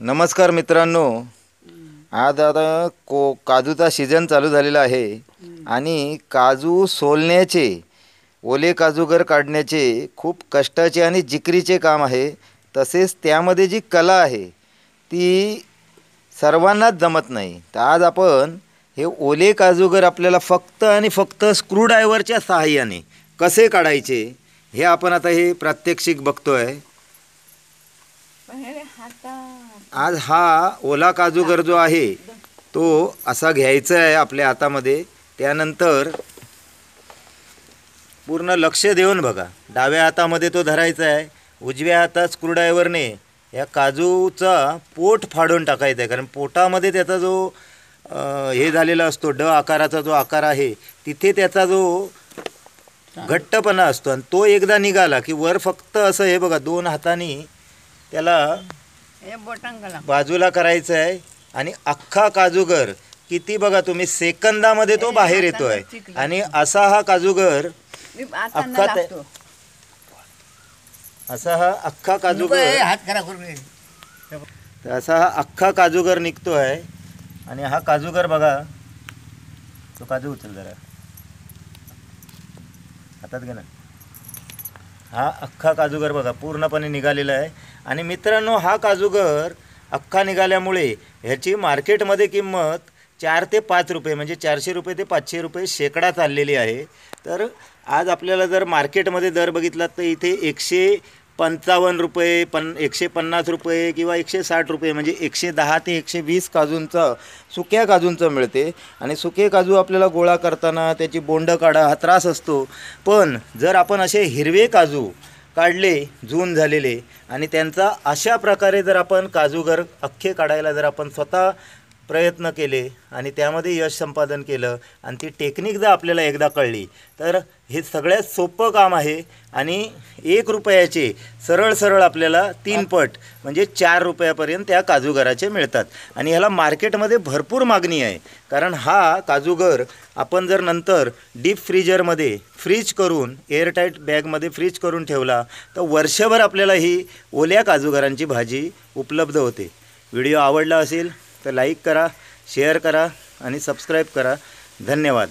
नमस्कार मित्रांनो, आज आता काजूचा सीजन चालू झालेला आहे आणि काजू सोलण्याचे, ओले काजूगर काढण्याचे खूप कष्टाचे आणि जिकरीचे काम आहे। तसेच त्यामध्ये जी कला आहे ती सर्वांनाच जमत नाही। तर आज आपण हे ओले काजूगर आपल्याला फक्त आणि फक्त स्क्रूड्रायव्हरच्या सहाय्याने कसे काढायचे हे आपण आता हे प्रात्यक्षिक बघतोय। आज हा ओला काजूगर जो आहे तो असा घ्यायचा आहे आपल्या हातामध्ये। त्यानंतर पूर्ण लक्ष देऊन बघा, डाव्या हातामध्ये तो धरायचा आहे, उजव्या हातात स्क्रूड्रायव्हरने या काजूचा पोट फाडून टाकायचा आहे। कारण पोटामध्ये त्याचा जो हे झालेला असतो, ड आकाराचा जो आकार आहे तिथे त्याचा जो घट्टपणा असतो आणि तो एकदा निघाला की वर फक्त असं हे बघा दोन हातांनी त्याला बाजूला करायचं आहे आणि अख्खा काजूगर किती बघा तुम्ही सेकंदामध्ये तो बाहेर येतोय। आणि असा हा काजूगर अख्खा काजूगर निघतोय। आणि हा काजूगर बघा, तो काजू उचल जरा हातात घे ना। हा अख्खा काजूगर बघा पूर्णपणे निघालेला आहे। आणि मित्रांनो, हा काजूगर अख्खा निघाल्यामुळे ह्याची मार्केटमध्ये किंमत 4 ते 5 रुपये म्हणजे 400 रुपये ते 500 रुपये शेकडा चाललेली आहे। तर आज आपल्याला जर मार्केटमध्ये दर बघितला तर इथे 155 रुपये 150 रुपये किंवा 160 रुपये म्हणजे 110 ते 120 काजूंचा सुक्या काजूंचा मिळते। आणि सुके काजू आपल्याला गोळा करताना त्याची बोंड काढा हा त्रास असतो। पण जर आपण असे हिरवे काजू काढले जून झालेले आणि त्यांचा अशा प्रकारे जर आपण काजूगर अख्खे काढायला जर आपण स्वतः प्रयत्न केले आणि त्यामध्ये यश संपादन केलं आणि ती टेक्निक जर आपल्याला एकदा कळली तर हे सगळ्यात सोपं काम आहे। आणि 1 रुपयाचे सरळ आपल्याला 3 पट म्हणजे 4 रुपयापर्यंत त्या काजूगराचे मिळतात। आणि ह्याला मार्केटमध्ये भरपूर मागणी आहे। कारण हा काजूगर आपण जर नंतर डीप फ्रीजरमध्ये फ्रीज करून एअरटाईट बॅगमध्ये फ्रीज करून ठेवला तर वर्षभर आपल्याला ही ओल्या काजूगरांची भाजी उपलब्ध होते। व्हिडिओ आवडला असेल तर लाईक करा, शेअर करा आणि सबस्क्राईब करा। धन्यवाद।